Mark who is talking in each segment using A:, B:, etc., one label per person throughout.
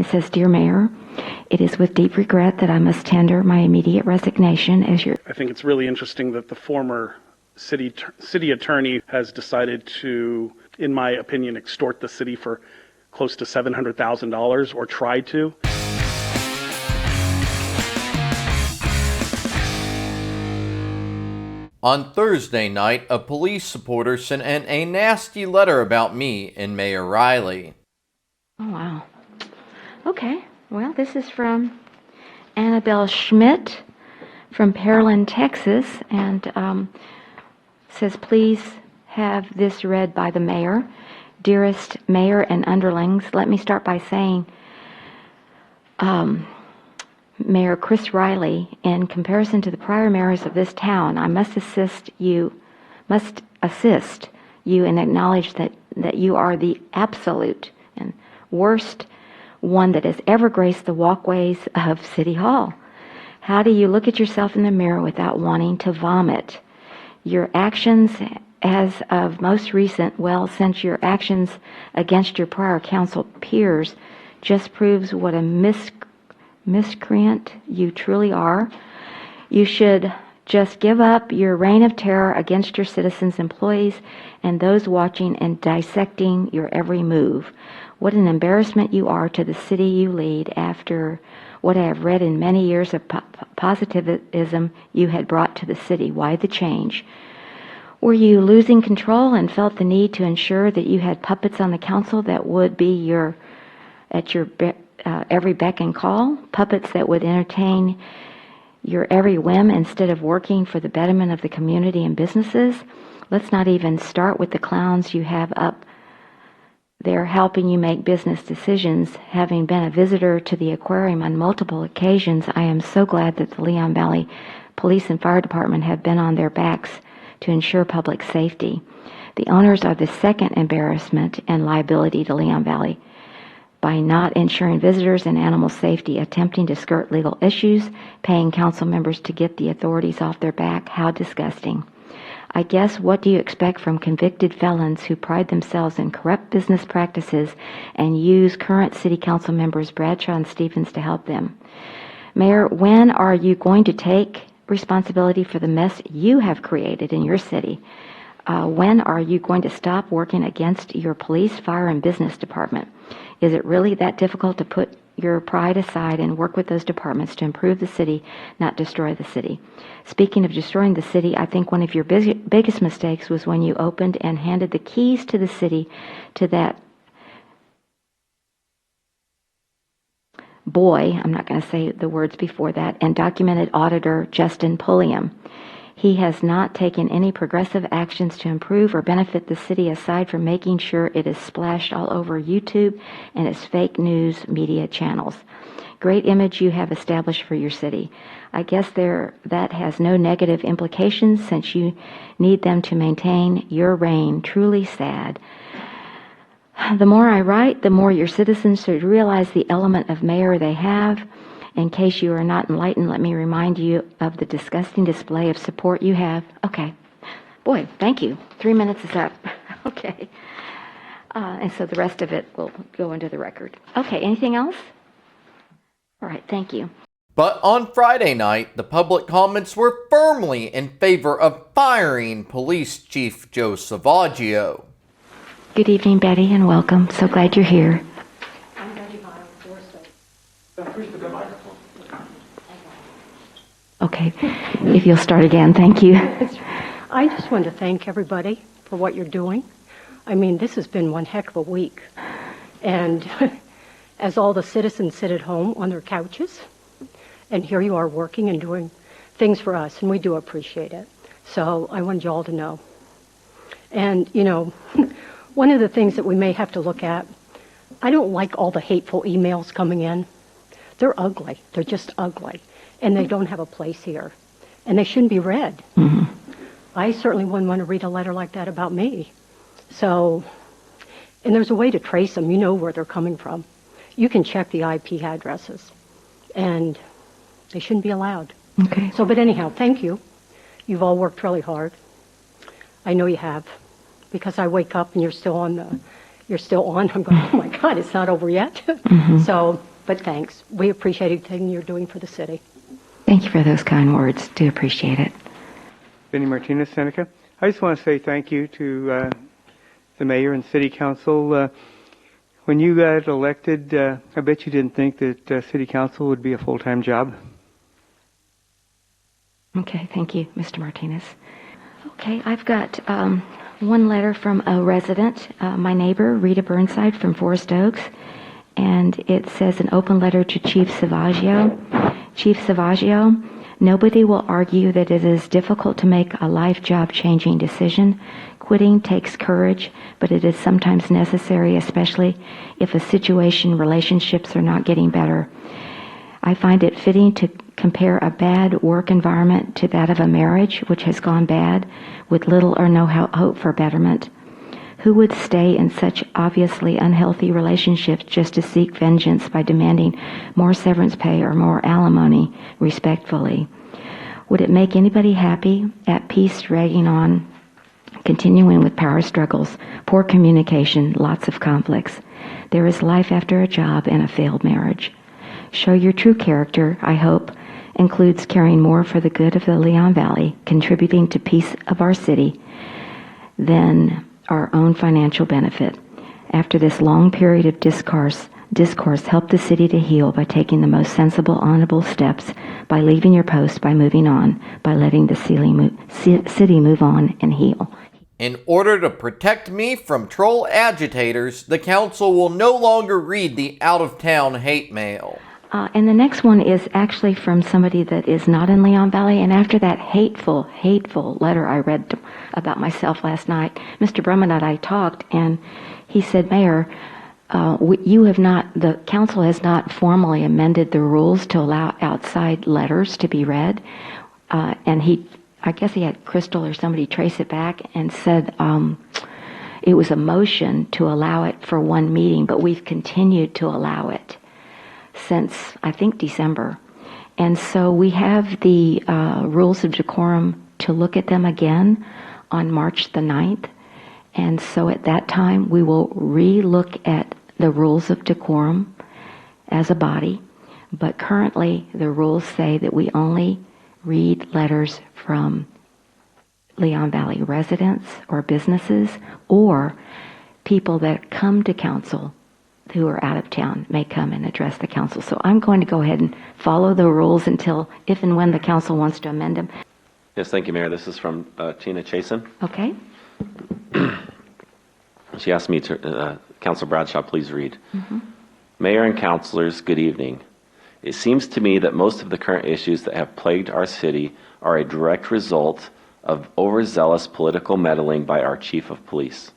A: It says, Dear Mayor, it is with deep regret that I must tender my immediate resignation as your...
B: I think it's really interesting that the former city attorney has decided to, in my opinion, extort the city for close to $700,000, or tried to.
C: On Thursday night, a police supporter sent in a nasty letter about me and Mayor Riley.
A: Oh, wow. Okay. Well, this is from Annabelle Schmidt from Pearland, Texas, and says, please have this read by the mayor. Dearest mayor and underlings, let me start by saying, Mayor Chris Riley, in comparison to the prior mayors of this town, I must assist you and acknowledge that you are the absolute and worst one that has ever graced the walkways of City Hall. How do you look at yourself in the mirror without wanting to vomit? Your actions as of most recent, since your actions against your prior council peers just proves what a miscreant you truly are. You should just give up your reign of terror against your citizens, employees, and those watching and dissecting your every move. What an embarrassment you are to the city you lead after what I have read in many years of positivism you had brought to the city. Why the change? Were you losing control and felt the need to ensure that you had puppets on the council that would be at your every beck and call? Puppets that would entertain your every whim instead of working for the betterment of the community and businesses? Let's not even start with the clowns you have up there helping you make business decisions. Having been a visitor to the aquarium on multiple occasions, I am so glad that the Leon Valley Police and Fire Department have been on their backs to ensure public safety. The owners are the second embarrassment and liability to Leon Valley by not ensuring visitors and animal safety, attempting to skirt legal issues, paying council members to get the authorities off their back. How disgusting. I guess what do you expect from convicted felons who pride themselves in corrupt business practices and use current city council members Bradshaw and Stevens to help them? Mayor, when are you going to take responsibility for the mess you have created in your city? When are you going to stop working against your police, fire, and business department? Is it really that difficult to put your pride aside and work with those departments to improve the city, not destroy the city? Speaking of destroying the city, I think one of your biggest mistakes was when you opened and handed the keys to the city to that boy, I'm not going to say the words before that, and documented auditor Justin Pulliam. He has not taken any progressive actions to improve or benefit the city aside from making sure it is splashed all over YouTube and its fake news media channels. Great image you have established for your city. I guess that has no negative implications since you need them to maintain your reign. Truly sad. The more I write, the more your citizens should realize the element of mayor they have. In case you are not enlightened, let me remind you of the disgusting display of support you have. Okay. Boy, thank you. 3 minutes is up. Okay. And so the rest of it will go into the record. Okay, anything else? All right, thank you.
C: But on Friday night, the public comments were firmly in favor of firing Police Chief Joe Salvaggio.
A: Good evening, Betty, and welcome. So glad you're here.
D: I'm Betty Vile,
A: Okay, if you'll start again, thank you.
D: I just want to thank everybody for what you're doing. I mean, this has been one heck of a week. And as all the citizens sit at home on their couches, and here you are working and doing things for us, and we do appreciate it. So I wanted you all to know. And, you know, one of the things that we may have to look at, I don't like all the hateful emails coming in. They're ugly. They're just ugly. And they don't have a place here. And they shouldn't be read. Mm-hmm. I certainly wouldn't want to read a letter like that about me. So, and there's a way to trace them. You know where they're coming from. You can check the IP addresses. And they shouldn't be allowed.
A: Okay.
D: So, but anyhow, thank you. You've all worked really hard. I know you have. Because I wake up and you're still on. I'm going, oh my God, it's not over yet. Mm-hmm. So But thanks. We appreciate everything you're doing for the city.
A: Thank you for those kind words. Do appreciate it.
E: Benny Martinez, Seneca. I just want to say thank you to the mayor and city council. When you got elected, I bet you didn't think that city council would be a full-time job.
A: Okay, thank you, Mr. Martinez. Okay, I've got one letter from a resident, my neighbor, Rita Burnside from Forest Oaks, and it says an open letter to Chief Salvaggio. Chief Salvaggio, nobody will argue that it is difficult to make a life job-changing decision. Quitting takes courage, but it is sometimes necessary, especially if a situation, relationships are not getting better. I find it fitting to compare a bad work environment to that of a marriage which has gone bad with little or no hope for betterment. Who would stay in such obviously unhealthy relationships just to seek vengeance by demanding more severance pay or more alimony respectfully? Would it make anybody happy, at peace, dragging on, continuing with power struggles, poor communication, lots of conflicts? There is life after a job and a failed marriage. Show your true character, I hope, includes caring more for the good of the Leon Valley, contributing to peace of our city than our own financial benefit. After this long period of discourse, help the city to heal by taking the most sensible, honorable steps, by leaving your post, by moving on, by letting the city move on and heal.
C: In order to protect me from troll agitators, the council will no longer read the out-of-town hate mail.
A: And the next one is actually from somebody that is not in Leon Valley. And after that hateful letter I read about myself last night, Mr. Brumman and I talked, and he said, Mayor, the council has not formally amended the rules to allow outside letters to be read. And I guess he had Crystal or somebody trace it back and said it was a motion to allow it for one meeting, but we've continued to allow it since, I think, December. And so we have the rules of decorum to look at them again on March the 9th. And so at that time, we will re-look at the rules of decorum as a body. But currently, the rules say that we only read letters from Leon Valley residents or businesses or people that come to council who are out of town may come and address the council. So I'm going to go ahead and follow the rules until if and when the council wants to amend them.
F: Yes, thank you, Mayor. This is from Tina Chasen.
A: Okay.
F: She asked me to, Councilor Bradshaw, please read. Mayor and councilors, good evening. It seems to me that most of the current issues that have plagued our city are a direct result of overzealous political meddling by our chief of police.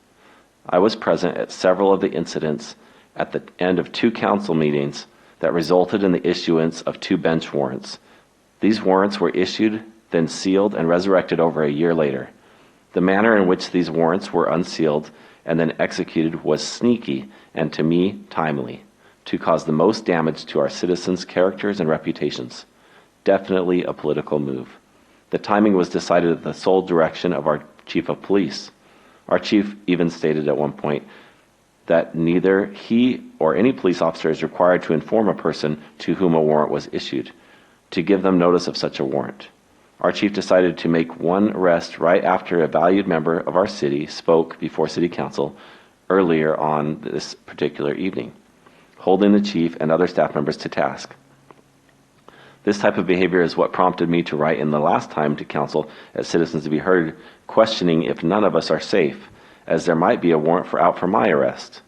F: I was present at several of the incidents at the end of 2 council meetings that resulted in the issuance of 2 bench warrants. These warrants were issued, then sealed and resurrected over a year later. The manner in which these warrants were unsealed and then executed was sneaky and, to me, timely, to cause the most damage to our citizens' characters and reputations. Definitely a political move. The timing was decided at the sole direction of our chief of police. Our chief even stated at one point that neither he or any police officer is required to inform a person to whom a warrant was issued to give them notice of such a warrant. Our chief decided to make one arrest right after a valued member of our city spoke before city council earlier on this particular evening, holding the chief and other staff members to task. This type of behavior is what prompted me to write in the last time to council as citizens to be heard, questioning if none of us are safe, as there might be a warrant out for my arrest.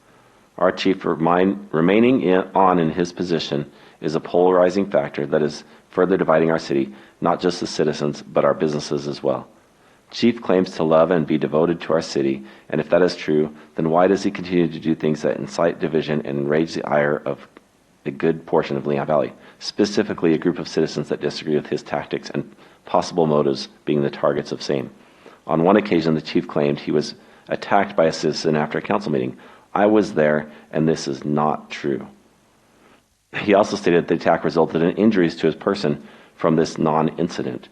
F: Our chief remaining in his position is a polarizing factor that is further dividing our city, not just the citizens, but our businesses as well. Chief claims to love and be devoted to our city, and if that is true, then why does he continue to do things that incite division and enrage the ire of a good portion of Leon Valley, specifically a group of citizens that disagree with his tactics and possible motives being the targets of same? On one occasion, the chief claimed he was attacked by a citizen after a council meeting. I was there, and this is not true. He also stated the attack resulted in injuries to his person from this non-incident.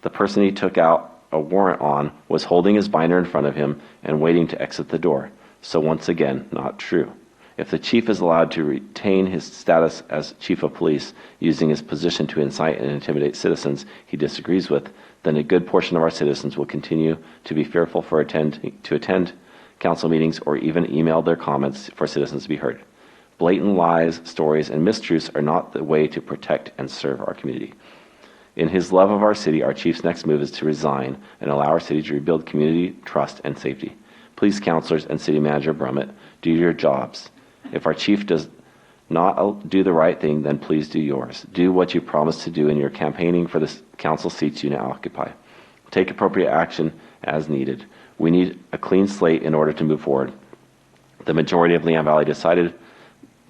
F: The person he took out a warrant on was holding his binder in front of him and waiting to exit the door. So once again, not true. If the chief is allowed to retain his status as chief of police, using his position to incite and intimidate citizens he disagrees with, then a good portion of our citizens will continue to be fearful to attend council meetings or even email their comments for citizens to be heard. Blatant lies, stories, and mistruths are not the way to protect and serve our community. In his love of our city, our chief's next move is to resign and allow our city to rebuild community trust and safety. Please, councilors and city manager Brummett, do your jobs. If our chief does not do the right thing, then please do yours. Do what you promised to do in your campaigning for the council seats you now occupy. Take appropriate action as needed. We need a clean slate in order to move forward. The majority of Leon Valley decided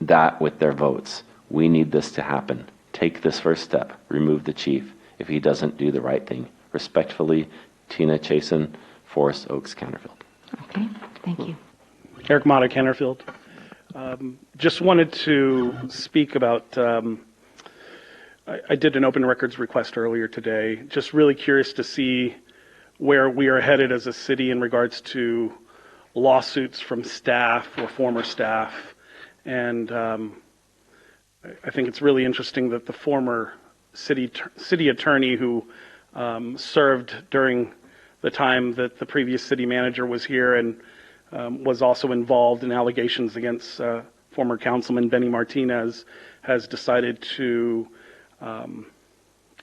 F: that with their votes. We need this to happen. Take this first step. Remove the chief if he doesn't do the right thing. Respectfully, Tina Chasen, Forest Oaks, Canterfield.
A: Okay, thank you.
B: Eric Mata, Canterfield. Just wanted to speak about, I did an open records request earlier today. Just really curious to see where we are headed as a city in regards to lawsuits from staff or former staff. And I think it's really interesting that the former city attorney who served during the time that the previous city manager was here and was also involved in allegations against former councilman Benny Martinez has decided to,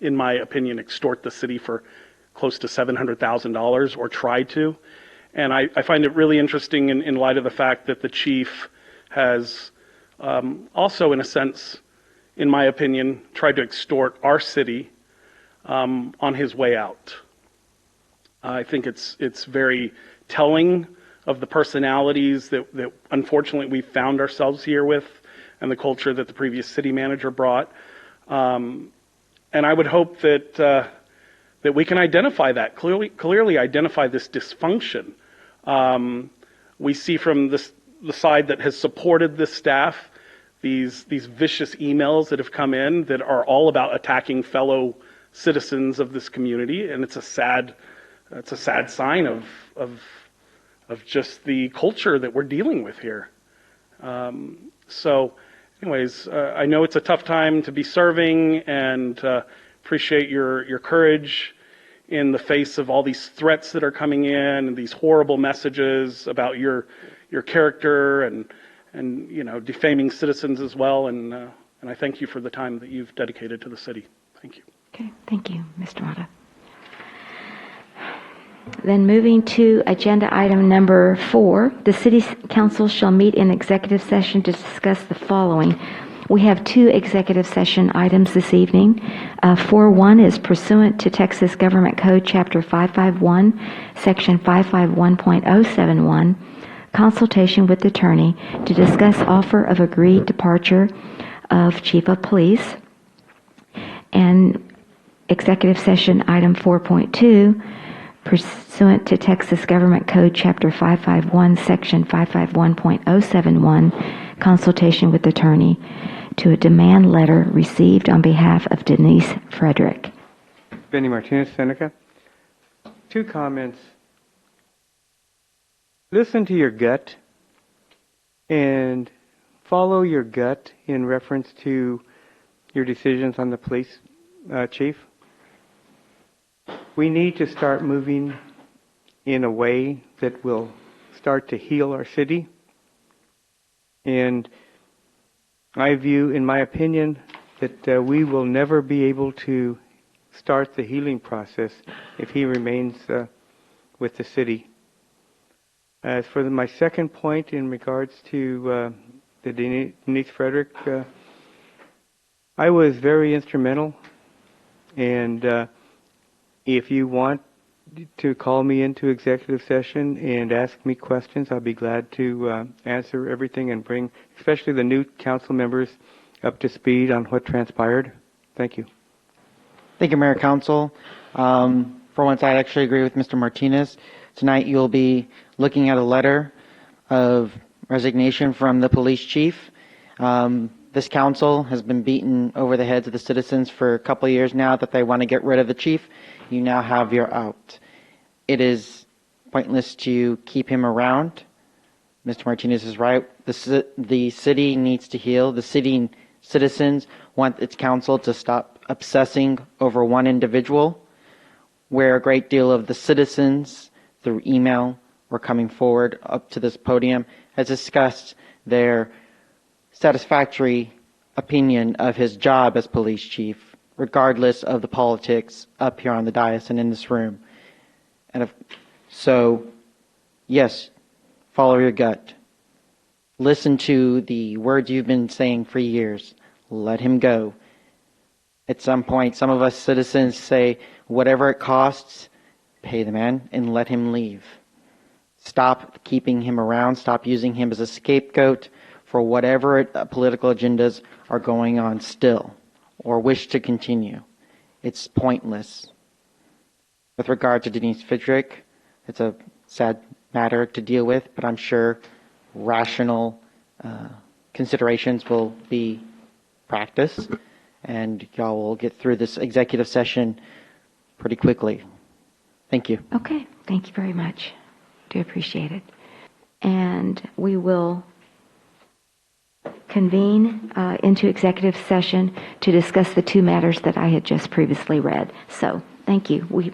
B: in my opinion, extort the city for close to $700,000 or try to. And I find it really interesting in light of the fact that the chief has also, in a sense, in my opinion, tried to extort our city on his way out. I think it's very telling of the personalities that unfortunately we found ourselves here with and the culture that the previous city manager brought. And I would hope that we can identify that, clearly identify this dysfunction. We see from the side that has supported this staff these vicious emails that have come in that are all about attacking fellow citizens of this community, and it's a sad sign of just the culture that we're dealing with here. So anyways, I know it's a tough time to be serving, and appreciate your courage in the face of all these threats that are coming in and these horrible messages about your character and defaming citizens as well. And I thank you for the time that you've dedicated to the city. Thank you.
A: Okay, thank you, Mr. Mata. Then moving to agenda item number 4, the City Council shall meet in executive session to discuss the following. We have 2 executive session items this evening. 4.1 is pursuant to Texas Government Code Chapter 551, Section 551.071, consultation with attorney to discuss offer of agreed departure of Chief of Police. And executive session item 4.2, pursuant to Texas Government Code Chapter 551, Section 551.071, consultation with attorney to a demand letter received on behalf of Denise Frederick.
E: Benny Martinez, Seneca. 2 comments. Listen to your gut and follow your gut in reference to your decisions on the police chief. We need to start moving in a way that will start to heal our city. And I view, in my opinion, that we will never be able to start the healing process if he remains with the city. As for my second point in regards to the Denise Frederick, I was very instrumental, and if you want to call me into executive session and ask me questions, I'll be glad to answer everything and bring especially the new council members up to speed on what transpired. Thank you.
G: Thank you, Mayor Council. For once, I actually agree with Mr. Martinez. Tonight you'll be looking at a letter of resignation from the police chief. This council has been beaten over the heads of the citizens for a couple of years now that they want to get rid of the chief. You now have your out. It is pointless to keep him around. Mr. Martinez is right. The city needs to heal. The city citizens want its council to stop obsessing over one individual, where a great deal of the citizens, through email or coming forward up to this podium, has discussed their satisfactory opinion of his job as police chief, regardless of the politics up here on the dais and in this room. So, yes, follow your gut. Listen to the words you've been saying for years. Let him go. At some point, some of us citizens say, whatever it costs, pay the man and let him leave. Stop keeping him around. Stop using him as a scapegoat for whatever political agendas are going on still or wish to continue. It's pointless. With regard to Denise Fidrick, it's a sad matter to deal with, but I'm sure rational considerations will be practiced, and y'all will get through this executive session pretty quickly. Thank you.
A: Okay, thank you very much. Do appreciate it. And we will convene into executive session to discuss the two matters that I had just previously read. So, thank you.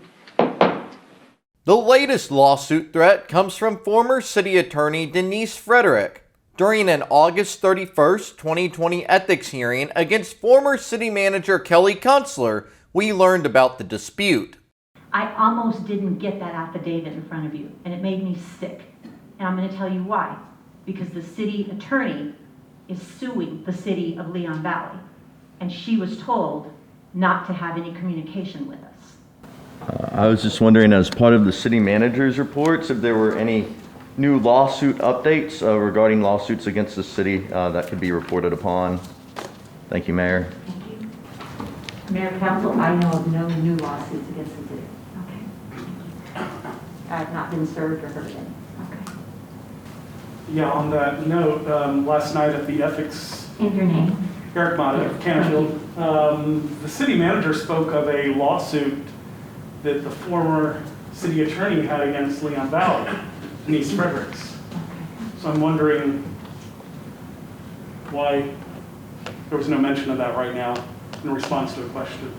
C: The latest lawsuit threat comes from former city attorney Denise Frederick. During an August 31st, 2020 ethics hearing against former city manager Kelly Kunstler, we learned about the dispute.
H: I almost didn't get that affidavit in front of you, and it made me sick. And I'm going to tell you why. Because the city attorney is suing the city of Leon Valley, and she was told not to have any communication with us.
I: I was just wondering, as part of the city manager's reports, if there were any new lawsuit updates regarding lawsuits against the city that could be reported upon. Thank you, Mayor.
H: Thank you. Mayor, Council, I know of no new lawsuits against the city. Okay. I have not been served or heard any. Okay.
B: Yeah, on that note, last night at the ethics...
H: And your name?
B: Eric Mata of Canterfield. The city manager spoke of a lawsuit that the former city attorney had against Leon Valley, Denise Fredericks. So I'm wondering why there was no mention of that right now in response to the question.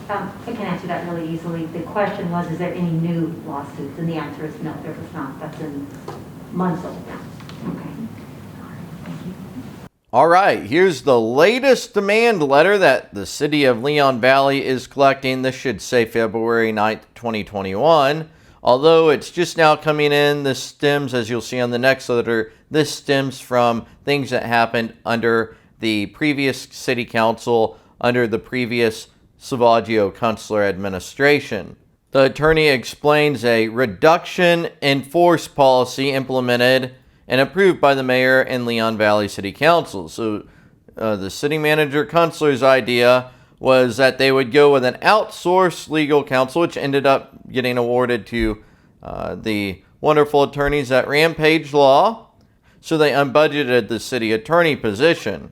H: I can answer that really easily. The question was, is there any new lawsuits? And the answer is no, there was not. That's in months old now. Okay.
C: All right, here's the latest demand letter that the city of Leon Valley is collecting. This should say February 9th, 2021. Although it's just now coming in, this stems, as you'll see on the next letter, this stems from things that happened under the previous city council, under the previous Salvaggio-Kunstler administration. The attorney explains a reduction in force policy implemented and approved by the mayor and Leon Valley City Council. So the city manager Kunstler's idea was that they would go with an outsourced legal counsel, which ended up getting awarded to the wonderful attorneys at Rampage Law. So they unbudgeted the city attorney position.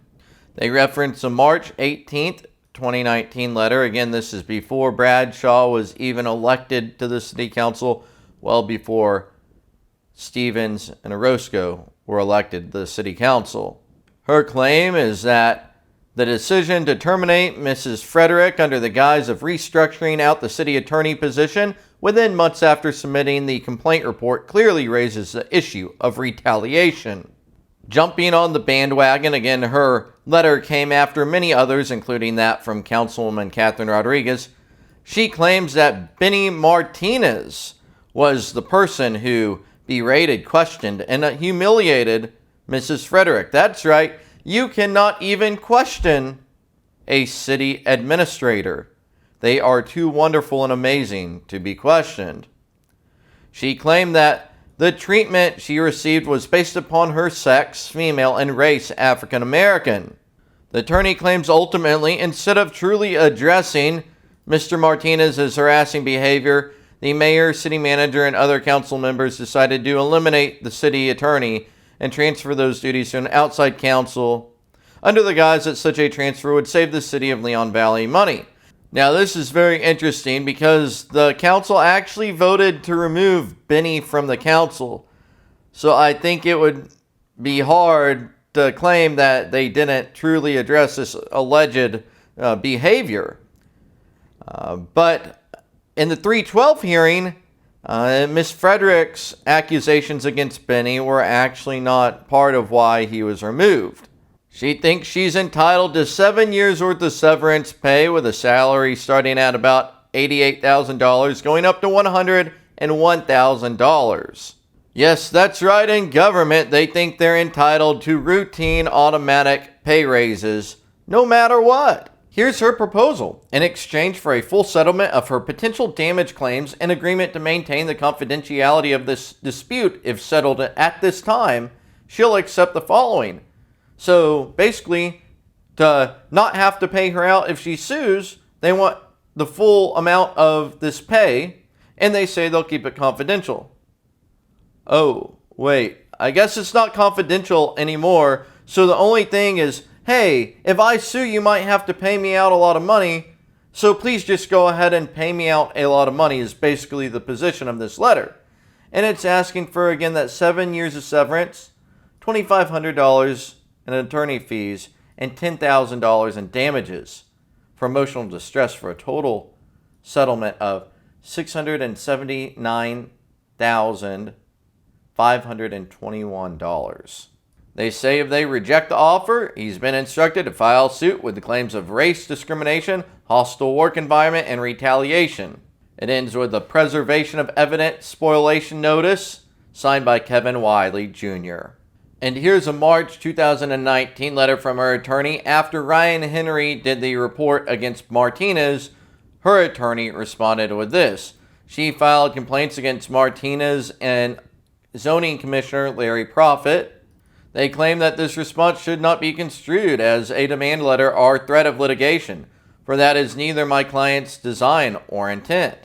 C: They reference a March 18th, 2019 letter. Again, this is before Bradshaw was even elected to the city council, well before Stevens and Orozco were elected to the city council. Her claim is that the decision to terminate Mrs. Frederick under the guise of restructuring out the city attorney position within months after submitting the complaint report clearly raises the issue of retaliation. Jumping on the bandwagon, again, her letter came after many others, including that from Councilwoman Catherine Rodriguez. She claims that Benny Martinez was the person who berated, questioned, and humiliated Mrs. Frederick. That's right, you cannot even question a city administrator. They are too wonderful and amazing to be questioned. She claimed that the treatment she received was based upon her sex, female, and race, African American. The attorney claims ultimately, instead of truly addressing Mr. Martinez's harassing behavior, the mayor, city manager, and other council members decided to eliminate the city attorney and transfer those duties to an outside council under the guise that such a transfer would save the city of Leon Valley money. Now, this is very interesting because the council actually voted to remove Benny from the council. So I think it would be hard to claim that they didn't truly address this alleged behavior. But in the 312 hearing, Ms. Frederick's accusations against Benny were actually not part of why he was removed. She thinks she's entitled to 7 years worth of severance pay with a salary starting at about $88,000 going up to $101,000. Yes, that's right, in government they think they're entitled to routine automatic pay raises no matter what. Here's her proposal. In exchange for a full settlement of her potential damage claims and agreement to maintain the confidentiality of this dispute if settled at this time, she'll accept the following. So basically, to not have to pay her out if she sues, they want the full amount of this pay, and they say they'll keep it confidential. Oh, wait, I guess it's not confidential anymore, so the only thing is, hey, if I sue, you might have to pay me out a lot of money, so please just go ahead and pay me out a lot of money is basically the position of this letter. And it's asking for, again, that 7 years of severance, $2,500 in attorney fees, and $10,000 in damages for emotional distress for a total settlement of $679,521. They say if they reject the offer, he's been instructed to file suit with the claims of race discrimination, hostile work environment, and retaliation. It ends with a preservation of evidence spoliation notice signed by Kevin Wiley Jr. And here's a March 2019 letter from her attorney. After Ryan Henry did the report against Martinez, her attorney responded with this. She filed complaints against Martinez and Zoning Commissioner Larry Prophet. They claim that this response should not be construed as a demand letter or threat of litigation, for that is neither my client's design or intent.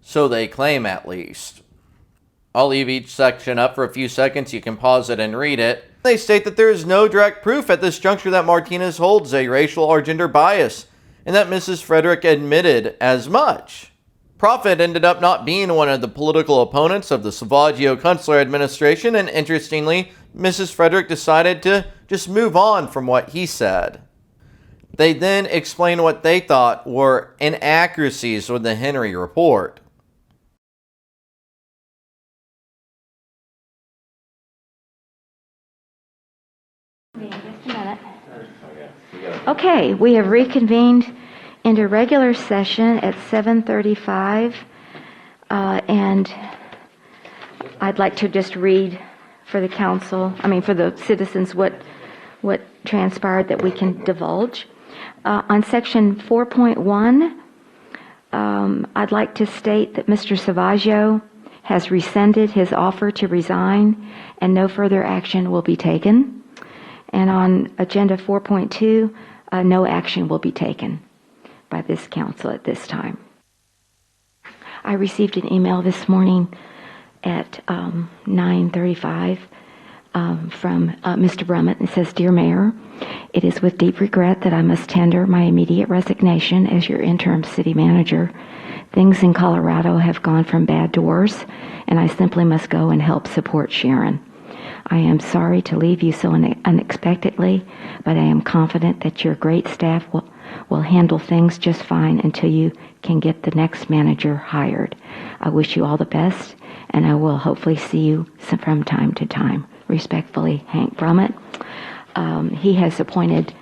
C: So they claim, at least. I'll leave each section up for a few seconds. You can pause it and read it. They state that there is no direct proof at this juncture that Martinez holds a racial or gender bias, and that Mrs. Frederick admitted as much. Prophet ended up not being one of the political opponents of the Salvaggio Kunstler administration, and interestingly, Mrs. Frederick decided to just move on from what he said. They then explained what they thought were inaccuracies with the Henry report.
A: Just a minute. Okay, we have reconvened into regular session at 7:35, and I'd like to just read for the council, for the citizens, what transpired that we can divulge. On section 4.1, I'd like to state that Mr. Salvaggio has rescinded his offer to resign and no further action will be taken. And on agenda 4.2, no action will be taken by this council at this time. I received an email this morning at 9:35 from Mr. Brummett. It says, "Dear Mayor, it is with deep regret that I must tender my immediate resignation as your interim city manager. Things in Colorado have gone from bad to worse, and I simply must go and help support Sharon. I am sorry to leave you so unexpectedly, but I am confident that your great staff will handle things just fine until you can get the next manager hired. I wish you all the best, and I will hopefully see you from time to time. Respectfully, Hank Brummett." He has appointed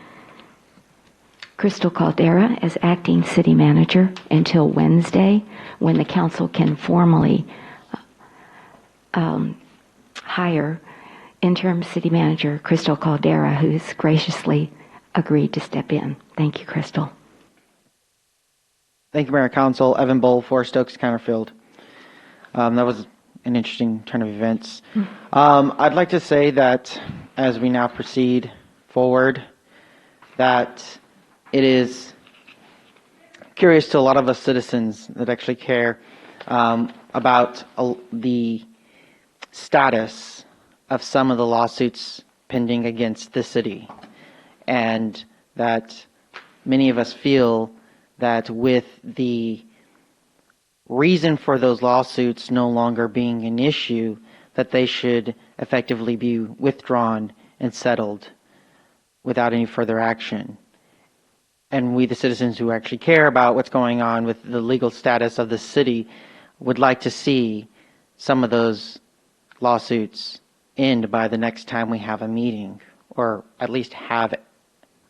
A: Crystal Caldera as acting city manager until Wednesday, when the council can formally hire interim city manager Crystal Caldera, who has graciously agreed to step in. Thank you, Crystal.
G: Thank you, Mayor Council. Evan Bowl for Stokes Counterfield. That was an interesting turn of events. I'd like to say that as we now proceed forward, that it is curious to a lot of us citizens that actually care about the status of some of the lawsuits pending against the city, and that many of us feel that with the reason for those lawsuits no longer being an issue, that they should effectively be withdrawn and settled without any further action. And we, the citizens who actually care about what's going on with the legal status of the city, would like to see some of those lawsuits end by the next time we have a meeting, or at least have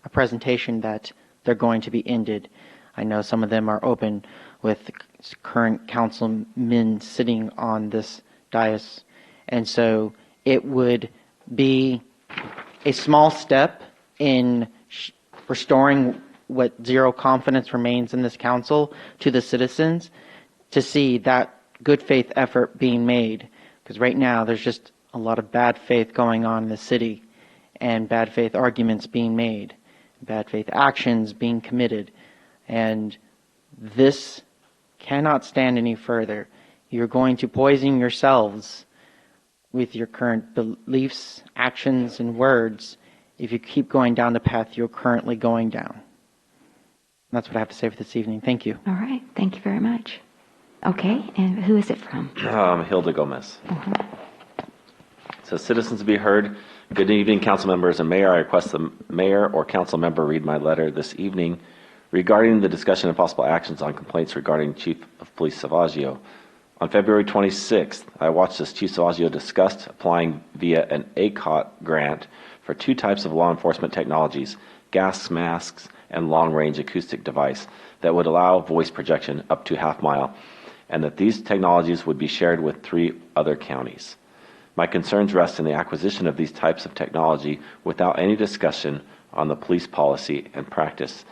G: a presentation that they're going to be ended. I know some of them are open with current councilmen sitting on this dais. And so it would be a small step in restoring what zero confidence remains in this council to the citizens, to see that good faith effort being made. Because right now there's just a lot of bad faith going on in the city, and bad faith arguments being made, bad faith actions being committed. And this cannot stand any further. You're going to poison yourselves with your current beliefs, actions, and words if you keep going down the path you're currently going down. That's what I have to say for this evening. Thank you.
A: All right. Thank you very much. Okay. And who is it from?
F: Hilda Gomez. So citizens to be heard. Good evening, council members and mayor. I request the mayor or council member read my letter this evening regarding the discussion of possible actions on complaints regarding Chief of Police Salvaggio. On February 26th, I watched as Chief Salvaggio discussed applying via an ACOT grant for two types of law enforcement technologies, gas masks and long-range acoustic device that would allow voice projection up to half mile, and that these technologies would be shared with 3 other counties. My concerns rest in the acquisition of these types of technology without any discussion on the police policy and practice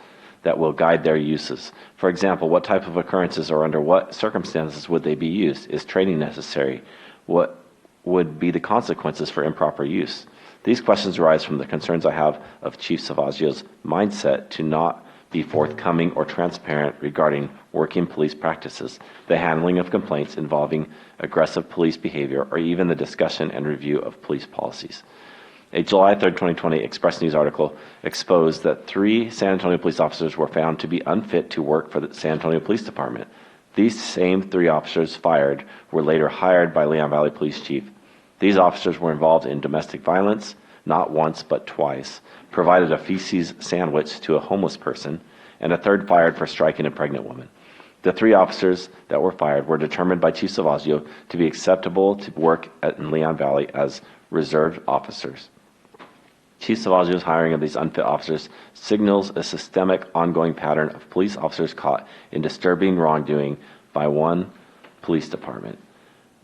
F: that will guide their uses. For example, what type of occurrences or under what circumstances would they be used? Is training necessary? What would be the consequences for improper use? These questions arise from the concerns I have of Chief Salvaggio's mindset to not be forthcoming or transparent regarding working police practices, the handling of complaints involving aggressive police behavior, or even the discussion and review of police policies. A July 3rd, 2020 Express News article exposed that 3 San Antonio police officers were found to be unfit to work for the San Antonio Police Department. These same 3 officers fired were later hired by Leon Valley Police Chief. These officers were involved in domestic violence, not once but twice, provided a feces sandwich to a homeless person, and a third fired for striking a pregnant woman. The 3 officers that were fired were determined by Chief Salvaggio to be acceptable to work in Leon Valley as reserved officers. Chief Salvaggio's hiring of these unfit officers signals a systemic ongoing pattern of police officers caught in disturbing wrongdoing by one police department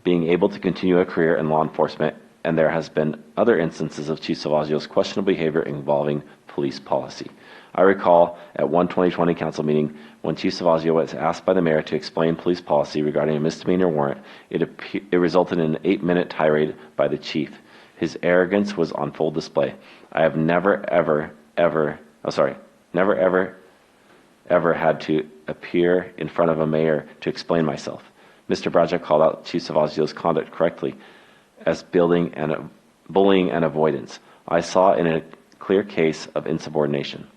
F: being able to continue a career in law enforcement, and there has been other instances of Chief Salvaggio's questionable behavior involving police policy. I recall at one 2020 council meeting when Chief Salvaggio was asked by the mayor to explain police policy regarding a misdemeanor warrant, it resulted in an 8-minute tirade by the chief. His arrogance was on full display. I have never ever had to appear in front of a mayor to explain myself. Mr. Bradshaw called out Chief Salvaggio's conduct correctly as bullying and avoidance. I saw in a clear case of insubordination.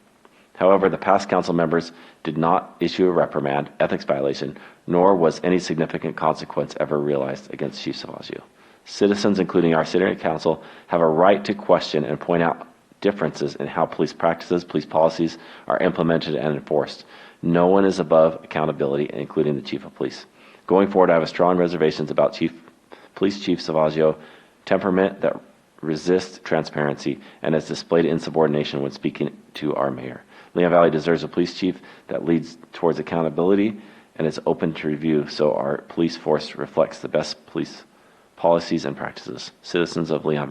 F: However, the past council members did not issue a reprimand, ethics violation, nor was any significant consequence ever realized against Chief Salvaggio. Citizens, including our sitting council, have a right to question and point out differences in how police practices, police policies are implemented and enforced. No one is above accountability, including the Chief of Police. Going forward, I have strong reservations about Police Chief Salvaggio temperament that resists transparency and has displayed insubordination when speaking to our mayor. Leon Valley deserves a police chief that leads towards accountability and is open to review, so our police force reflects the best police policies and practices. Citizen of Leon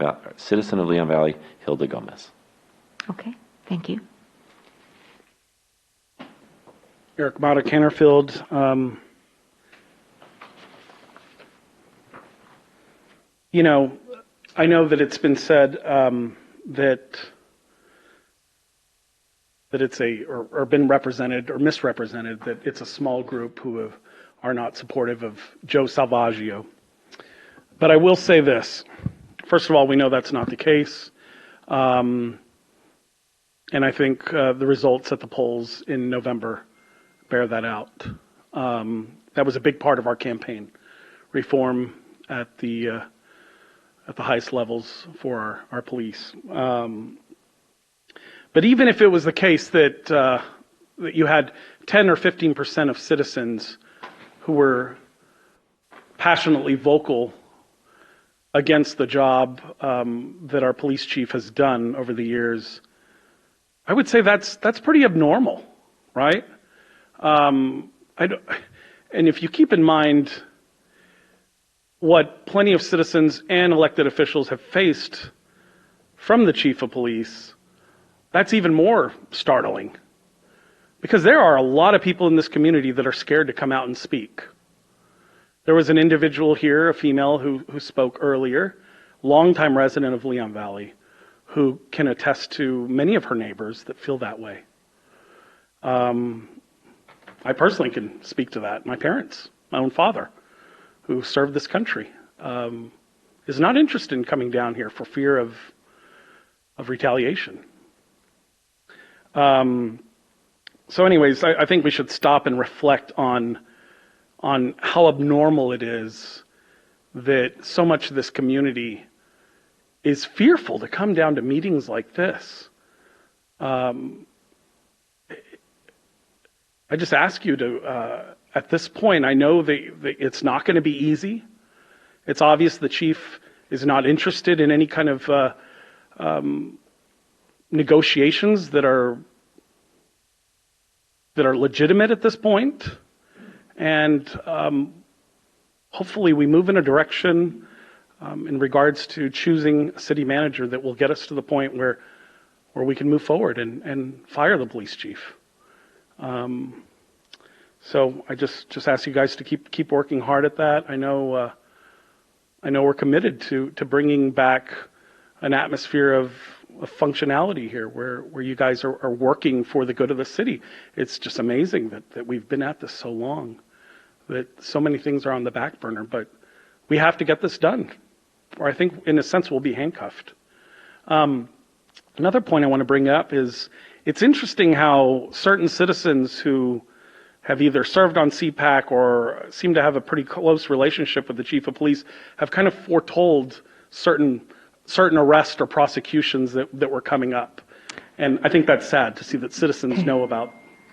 F: Valley, Hilda Gomez.
A: Okay. Thank you.
B: Eric Mata, Canterfield. I know that it's been said that it's or been represented or misrepresented that it's a small group who are not supportive of Joe Salvaggio. But I will say this. First of all, we know that's not the case. And I think the results at the polls in November bear that out. That was a big part of our campaign. Reform at the at the highest levels for our police. But even if it was the case that that you had 10 or 15% of citizens who were passionately vocal against the job that our police chief has done over the years, I would say that's pretty abnormal, right? And if you keep in mind what plenty of citizens and elected officials have faced from the chief of police, that's even more startling. Because there are a lot of people in this community that are scared to come out and speak. There was an individual here, a female, who spoke earlier, longtime resident of Leon Valley, who can attest to many of her neighbors that feel that way. I personally can speak to that. My parents, my own father, who served this country, is not interested in coming down here for fear of retaliation. So anyways, I think we should stop and reflect on how abnormal it is that so much of this community is fearful to come down to meetings like this. I just ask you to, at this point, I know that it's not going to be easy. It's obvious the chief is not interested in any kind of negotiations that are legitimate at this point. And hopefully we move in a direction in regards to choosing a city manager that will get us to the point where we can move forward and fire the police chief. So I just ask you guys to keep working hard at that. I know we're committed to bringing back an atmosphere of functionality here where you guys are working for the good of the city. It's just amazing that we've been at this so long, that so many things are on the back burner, but we have to get this done, or I think in a sense we'll be handcuffed. Another point I want to bring up is it's interesting how certain citizens who have either served on CPAC or seem to have a pretty close relationship with the chief of police have kind of foretold certain arrests or prosecutions that were coming up. And I think that's sad to see that citizens know about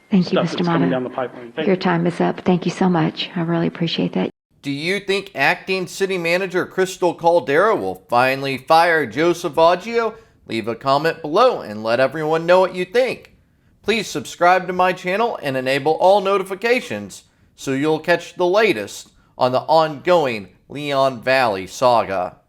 A: Thank you,
B: stuff
A: Mr.
B: that's coming
A: Mata.
B: down the pipeline. Thank
A: Your
B: you.
A: time is up. Thank you so much. I really appreciate that.
C: Do you think acting city manager Crystal Caldera will finally fire Joe Salvaggio? Leave a comment below and let everyone know what you think. Please subscribe to my channel and enable all notifications so you'll catch the latest on the ongoing Leon Valley saga.